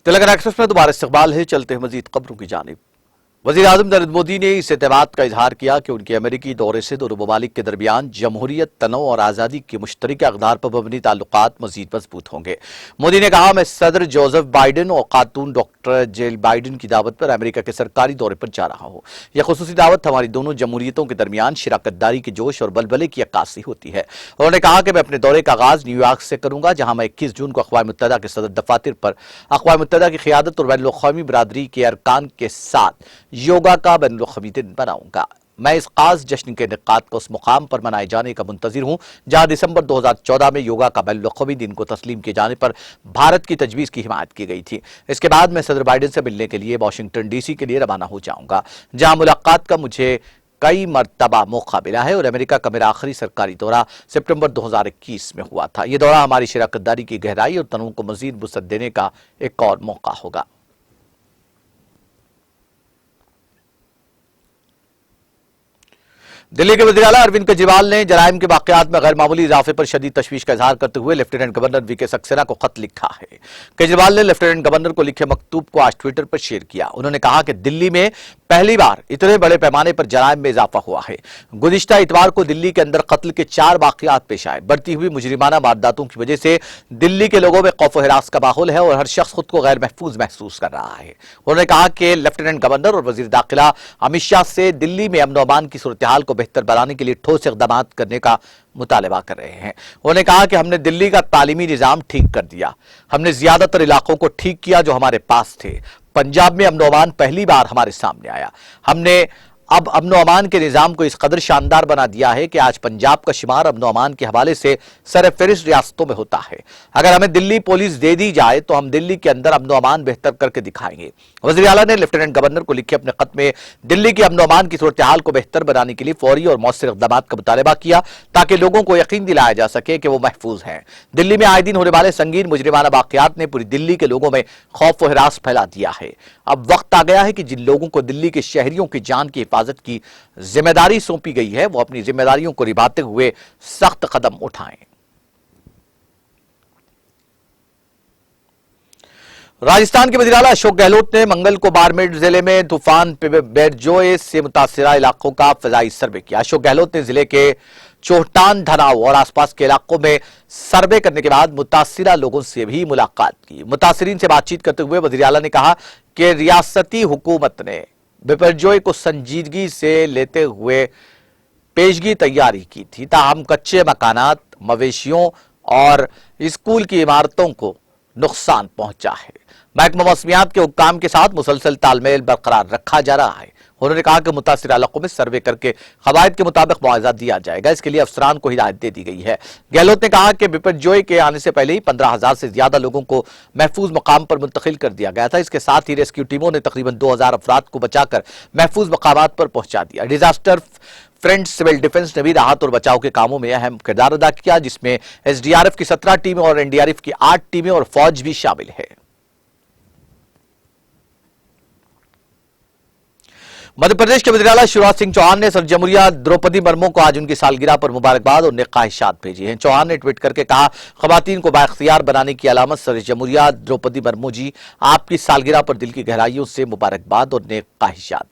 Telangana express में दोबारा इस्तकबाल है। चलते हैं मजीद खबरों की जानिब। वज़ीर-ए-आज़म नरेंद्र मोदी ने इस एतमाद का इजहार किया कि उनके अमेरिकी दौरे से दोनों ममालिक के दरमियान जमहूरियत, तनों और आज़ादी के मुश्तरका अक़दार पर मबनी ताल्लुकात मजीद मजबूत होंगे। मोदी ने कहा, मैं सदर जोसेफ बाइडन और खातून डॉक्टर जिल बाइडन की दावत पर अमेरिका के सरकारी दौरे पर जा रहा हूँ। यह खुसूसी दावत हमारी दोनों जमहूरियतों के दरमियान शिराकतदारी के जोश और बलबले की अक्कासी होती है। उन्होंने कहा कि मैं अपने दौरे का आगाज न्यूयॉर्क से करूंगा, जहां मैं 21 जून को अक़वाम मुत्तहिदा के सदर दफातर पर अक़वाम मुत्तहिदा की क़ियादत और बैनुल अक़वामी बिरादरी के अरकान के साथ योगा का बैनुल अक़वामी दिन बनाऊंगा। मैं इस खास जश्न के इनेकाद को उस मुकाम पर मनाए जाने का मुंतजिर हूं जहां दिसंबर 2014 में योगा का बैनुल अक़वामी दिन को तस्लीम किए जाने पर भारत की तजवीज की हिमायत की गई थी। इसके बाद मैं सदर बाइडन से मिलने के लिए वाशिंगटन डीसी के लिए रवाना हो जाऊंगा, जहां मुलाकात का मुझे कई मरतबा मौका मिला है और अमेरिका का मेरा आखिरी सरकारी दौरा सितंबर 2021 में हुआ था। यह दौरा हमारी शिराकतदारी की गहराई और तनों को मजीद वुसअत देने का एक और मौका होगा। दिल्ली के वज़ीर आला अरविंद केजरीवाल ने जराइम के वाक़यात में गैर मामूली इजाफे पर शदीद तशवीश का इजहार करते हुए लेफ्टिनेंट गवर्नर वीके सक्सेना को खत लिखा है। केजरीवाल ने लेफ्टिनेंट गवर्नर को लिखे मकतूब को आज ट्विटर पर शेयर किया। उन्होंने कहा कि दिल्ली में पहली बार इतने बड़े पैमाने पर जराइम में इजाफा हुआ है। गुज़िश्ता इतवार को दिल्ली के अंदर कत्ल के 4 वाक़यात पेश आए। बढ़ती हुई मुजरिमाना वारदातों की वजह से दिल्ली के लोगों में खौफ व हिरास का माहौल है और हर शख्स खुद को गैर महफूज महसूस कर रहा है। उन्होंने कहा कि लेफ्टिनेंट गवर्नर और वज़ीर दाखिला अमित शाह से दिल्ली में अमन व अमान की सूरत हाल को बेहतर बनाने के लिए ठोस इक़दाम करने का मुतालबा कर रहे हैं। उन्होंने कहा कि हमने दिल्ली का तालीमी निजाम ठीक कर दिया, हमने ज्यादातर इलाकों को ठीक किया जो हमारे पास थे। पंजाब में अमन अमान पहली बार हमारे सामने आया। हमने अब अमन अमान के निजाम को इस कदर शानदार बना दिया है कि आज पंजाब का शुमार अमन अमान के हवाले से सरफहरिस्त रियासतों में होता है। अगर हमें दिल्ली पुलिस दे दी जाए तो हम दिल्ली के अंदर अमन अमान बेहतर करके दिखाएंगे। वज़ीर आला ने लेफ्टिनेंट गवर्नर को लिखे अपने खत में दिल्ली की अमन अमान की सूरत हाल को बेहतर बनाने के लिए फौरी और मौसर इक़दाम का मुतालबा किया ताकि लोगों को यकीन दिलाया जा सके कि वो महफूज हैं। दिल्ली में आए दिन होने वाले संगीन मुजरिमाना वाक़यात ने पूरी दिल्ली के लोगों में खौफ व हिरास फैला दिया है। अब वक्त आ गया है कि जिन लोगों को दिल्ली के शहरियों की जान की हिफाजत की जिम्मेदारी सौंपी गई है वो अपनी जिम्मेदारियों को निभाते हुए सख्त कदम उठाएं। राजस्थान के वज़ीर आला अशोक गहलोत ने मंगल को बाड़मेर जिले में तूफान बेरजोए से मुतासिरा इलाकों का फजाई सर्वे किया। अशोक गहलोत ने जिले के चोहटान, धनाव और आसपास के इलाकों में सर्वे करने के बाद मुतासिरा लोगों से भी मुलाकात की। मुतासिरीन से बातचीत करते हुए वज़ीर आला ने कहा कि रियासती हुकूमत ने बिपरजोए को संजीदगी से लेते हुए पेशगी तैयारी की थी, ताहम कच्चे मकानात, मवेशियों और स्कूल की इमारतों को नुकसान पहुंचा है। महकमा मौसमियात के हुक्काम के साथ मुसलसल तालमेल बरकरार रखा जा रहा है। उन्होंने कहा कि मुतासिर इलाकों में सर्वे करके कवायद के मुताबिक मुआवजा दिया जाएगा। इसके लिए अफसरान को हिदायत दे दी गई है। गहलोत ने कहा कि बिपरजोए के आने से पहले ही 15,000 से ज्यादा लोगों को महफूज मकाम पर मुंतकिल कर दिया गया था। इसके साथ ही रेस्क्यू टीमों ने तकरीबन 2,000 अफराद को बचाकर महफूज मकामात पर पहुंचा दिया। डिजास्टर फ्रंट सिविल डिफेंस ने भी राहत और बचाव के कामों में अहम किरदार अदा किया, जिसमें एसडीआरएफ की 17 टीमें और एनडीआरएफ की 8 टीमें और फौज भी शामिल है। मध्य प्रदेश के वज़ीर आला शिवराज सिंह चौहान ने सर जमहूरिया द्रौपदी मुर्मू को आज उनकी सालगिरह पर मुबारकबाद और नेक ख्वाहिशात भेजी हैं। चौहान ने ट्वीट करके कहा, खवातीन को बाइख्तियार बनाने की अलामत सर जमहूरिया द्रौपदी मुर्मू जी, आपकी सालगिरह पर दिल की गहराइयों से मुबारकबाद और नेक ख्वाहिशात।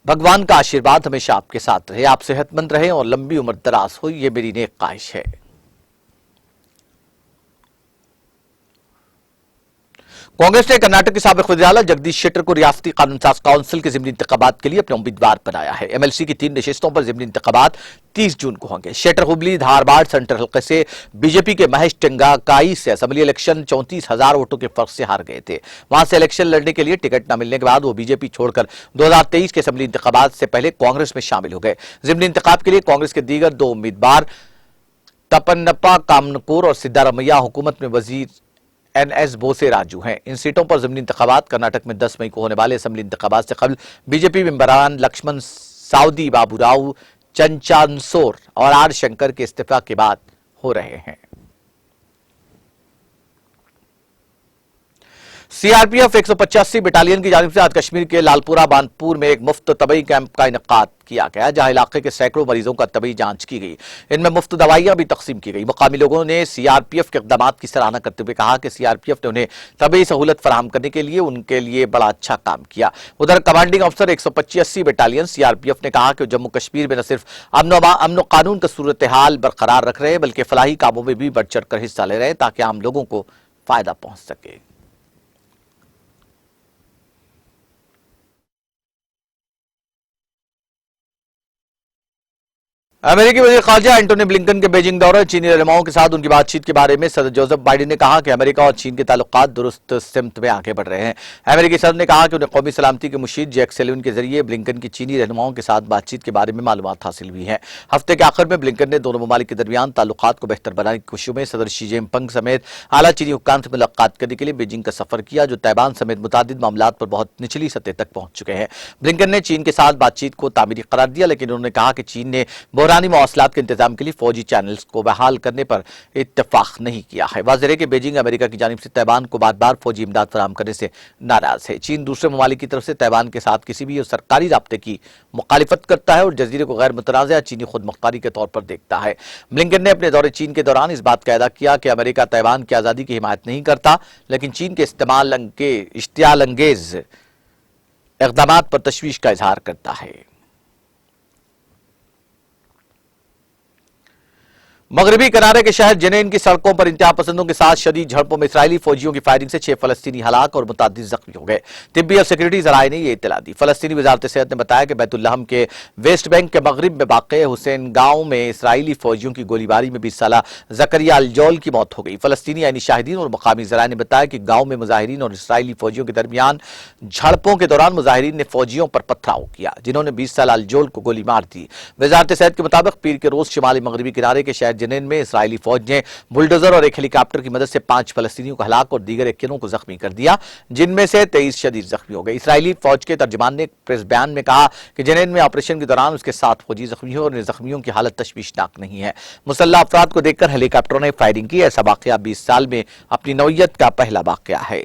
भगवान का आशीर्वाद हमेशा आपके साथ रहे, आप सेहतमंद रहें और लंबी उम्र दराज हो, ये मेरी नेक ख्वाहिश है। कांग्रेस ने कर्नाटक के साबिक वज़ीर आला जगदीश शेट्टर को रियासती कानून साज काउंसिल के ज़िमनी इंतखाबात के लिए अपने उम्मीदवार बनाया है। एमएलसी की 3 नशिस्तों पर ज़िमनी इंतखाबात 30 जून को होंगे। शेट्टर हुबली धारवाड़ सेंट्रल हल्के से बीजेपी के महेश टेंगाकाई से असेंबली इलेक्शन 34,000 वोटों के फर्क से हार गए थे। वहां से इलेक्शन लड़ने के लिए टिकट न मिलने के बाद वो बीजेपी छोड़कर 2023 के असेंबली इंतखाबात से पहले कांग्रेस में शामिल हो गए। ज़िमनी इंतखाब के लिए कांग्रेस के दीगर 2 उम्मीदवार तपन्नपा कामनपुर और सिद्धारमैया हुकूमत में वजीर एनएस बोसे राजू हैं। इन सीटों पर ज़िमनी इंतखाबात कर्नाटक में 10 मई को होने वाले असेंबली इंतखाबात से कबल बीजेपी मेंबरान लक्ष्मण साउदी, बाबूराव चंचानसोर और आर शंकर के इस्तीफा के बाद हो रहे हैं। सीआरपीएफ 185 बटालियन की जानिब से आज कश्मीर के लालपुरा बानपुर में एक मुफ्त तबई कैंप का इनेकाद किया गया, जहां इलाके के सैकड़ों मरीजों का तबई जांच की गई। इनमें मुफ्त दवाइयां भी तकसीम की गई। मुकामी लोगों ने सीआरपीएफ के इक़दाम की सराहना करते हुए कहा कि सीआरपीएफ ने उन्हें तबई सहूलत फराहम करने के लिए उनके लिए बड़ा अच्छा काम किया। उधर कमांडिंग अफसर 185 बटालियन सीआरपीएफ ने कहा कि जम्मू कश्मीर में न सिर्फ अमन कानून का सूरत हाल बरकरार रख रहे हैं, बल्कि फलाही कामों में भी बढ़ चढ़कर हिस्सा ले रहे हैं ताकि आम लोगों को फायदा पहुंच सके। अमेरिकी वज़ीर ख़ारजा एंटोनी ब्लिंकन के बीजिंग दौरे, चीनी रहनुमाओं के साथ उनकी बातचीत के बारे में सदर जोसेफ बाइडेन ने कहा कि अमेरिका और चीन के ताल्लुकात दुरुस्त सिमत में आगे बढ़ रहे हैं। अमेरिकी सदर ने कहा कि उन्हें कौमी सलामती के मुशीर जैक सेलिवन के जरिए ब्लिंकन की चीनी रहनुमाओं के साथ बातचीत के बारे में मालूमात हासिल हुई है। हफ्ते के आखिर में ब्लिंकन ने दोनों ममालिक के दरमियान ताल्लुकात को बेहतर बनाने की कोशिशों में सदर शी जिनपिंग समेत आला चीनी हुक्काम से मुलाकात करने के लिए बीजिंग का सफर किया, जो तैवान समेत मुतादिद मामलात पर बहुत निचली सतह तक पहुंच चुके हैं। ब्लिंकन ने चीन के साथ बातचीत को तामीरी करार दिया, लेकिन उन्होंने कहा कि चीन ने बहरानी मवासलात के इंतजाम के लिए फौजी चैनल्स को बहाल करने पर इत्तेफाक नहीं किया है। वाज़ेह है कि बीजिंग अमेरिका की जानिब से तैवान को बार बार फौजी इमदाद फराहम करने से नाराज है। चीन दूसरे ममालिक की तरफ से तैवान के साथ किसी भी सरकारी राब्ते की मुखालिफत करता है और जजीरे को गैर मुतनाज़ा चीनी खुद मुख्तारी के तौर पर देखता है। ब्लिंकन ने अपने दौरे चीन के दौरान इस बात का अदा किया कि अमेरिका तैवान की आज़ादी की हिमायत नहीं करता, लेकिन चीन के इश्तियाल अंगेज इक़दाम पर तशवीश का इजहार करता है। मगरबी किनारे के शहर जनीन की सड़कों पर इंतहा पसंदों के साथ शदीद झड़पों में इसराइली फौजियों की फायरिंग से 6 फलस्तीनी हलाक और मुतादिद जख्मी हो गए। तिब्बी और सिक्योरिटी जराये ने यह इत्तला दी। फलस्तीनी वजारत सेहत ने बताया कि बैतुल्लहम के वेस्ट बैंक के मगरिब में वाक़े हुसैन गांव में इसराइली फौजियों की गोलीबारी में 20 साला जकरिया अल-जौल की मौत हो गई। फलस्तीनी आईनी शाहिदीन और मकामी जराये ने बताया कि गांव में मुजाहिरीन और इसराइली फौजियों के दरमियान झड़पों के दौरान मुजाहिरीन ने फौजियों पर पथराव किया, जिन्होंने 20 साला अल-जौल को गोली मार दी। वजारत सेहत के मुताबिक पीर के रोज शिमाली मगरबी किनारे के शहर जनीन में इसराइली फौज ने बुलडोजर और एक हेलीकॉप्टर की मदद से 5 फलस्तीनियों को हलाक और दीगर 21 को जख्मी कर दिया, जिनमें से 23 शदीद जख्मी हो गए। इसराइली फौज के तर्जमान ने प्रेस बयान में कहा कि जनीन में ऑपरेशन के दौरान उसके 7 फौजी जख्मी हुए और इन जख्मियों की हालत तशवीशनाक नहीं है। मुसल्लह अफराद को देखकर हेलीकॉप्टरों ने फायरिंग की। ऐसा वाकया 20 साल में अपनी नौयत का पहला वाकया है।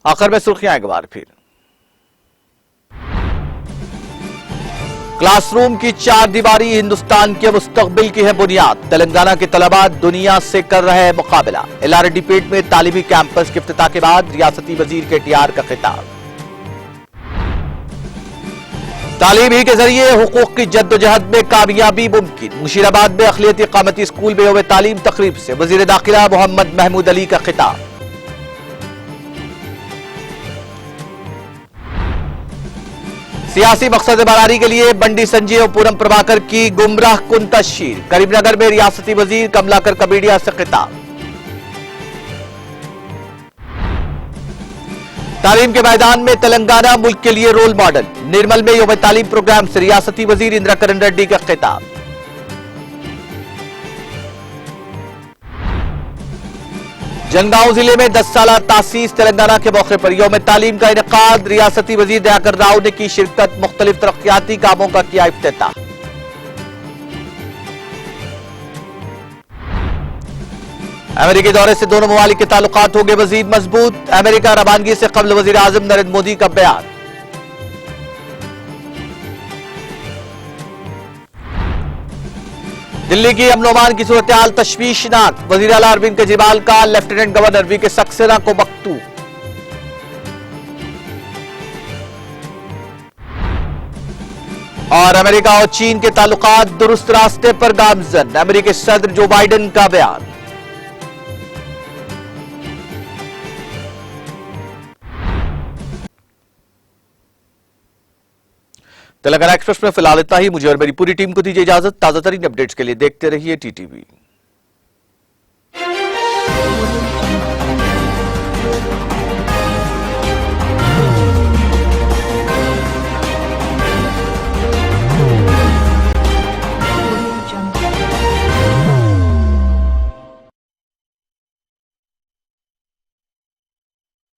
आखिर में सुर्खियां एक बार फिर। क्लासरूम की 4 दीवारी हिंदुस्तान के मुस्तकबिल की है बुनियाद। तेलंगाना के तलबा दुनिया से कर रहे हैं मुकाबला। एलआरडी पेट में तालिबी कैंपस के इफ्तिताह के बाद रियासती वजीर के टीआर का खिताब। तालीम ही के जरिए हुकूक की जद्दोजहद में कामयाबी मुमकिन। मुशीराबाद में अखिलियती इकामती स्कूल में हुए तालीम तकरीब से वजीर दाखिला मोहम्मद महमूद अली का खिताब। सियासी मकसद बरारी के लिए बंडी संजय और पूरम प्रभाकर की गुमराह कुन तशहीर। करीमनगर में रियासती वजीर कमलाकर कबीडिया से खिताब। तालीम के मैदान में तेलंगाना मुल्क के लिए रोल मॉडल। निर्मल में यौम तालीम प्रोग्राम से रियासती वजीर इंदिरा किरण रेड्डी का खिताब। जलगांव जिले में 10 साल तासीस तेलंगाना के मौके पर यौम तालीम का इनेकाद। रियासती वजीर दयाकर राव ने की शिरकत। मुख्तलिफ तरक्याती कामों का किया इफ्तिताह। अमेरिकी दौरे से दोनों ममालिक के ताल्लुकात हो गए मजीद मजबूत। अमेरिका रवानगी से कबल वजीर आजम नरेंद्र मोदी का बयान। दिल्ली की अमन ओमान की सूरत हाल तशवीशनाक। वजीर आला अरविंद केजरीवाल का लेफ्टिनेंट गवर्नर वीके सक्सेना को मकतूब। और अमेरिका और चीन के ताल्लुकात दुरुस्त रास्ते पर गामजन। अमेरिकी सदर जो बाइडेन का बयान। तेलंगाना एक्सप्रेस में फिलहाल इतना ही। मुझे और मेरी पूरी टीम को दीजिए इजाजत। ताजा तरीन अपडेट्स के लिए देखते रहिए टीटीवी।